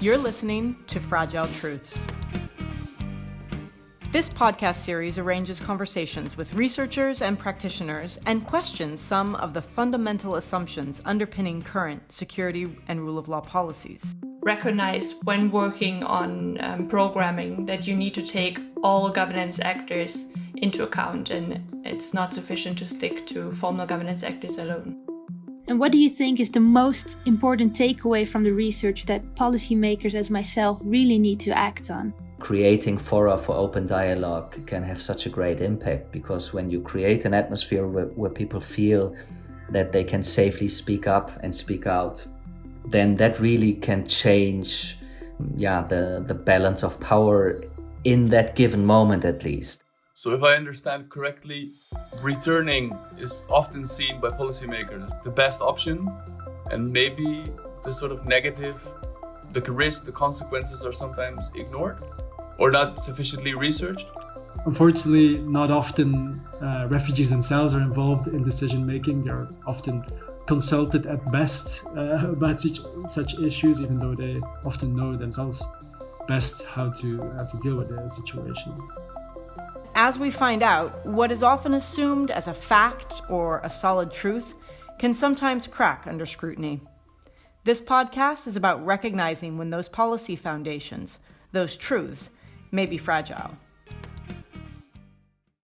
You're listening to Fragile Truths. This podcast series arranges conversations with researchers and practitioners and questions some of the fundamental assumptions underpinning current security and rule of law policies. Recognize when working on programming that you need to take all governance actors into account, and it's not sufficient to stick to formal governance actors alone. And what do you think is the most important takeaway from the research that policymakers as myself really need to act on? Creating fora for open dialogue can have such a great impact, because when you create an atmosphere where people feel that they can safely speak up and speak out, then that really can change the balance of power in that given moment at least. So if I understand correctly, returning is often seen by policymakers as the best option, and maybe the sort of negative, the risk, the consequences are sometimes ignored or not sufficiently researched. Unfortunately, not often refugees themselves are involved in decision making. They're often consulted at best about such issues, even though they often know themselves best how to deal with the situation. As we find out, what is often assumed as a fact or a solid truth can sometimes crack under scrutiny. This podcast is about recognizing when those policy foundations, those truths, may be fragile.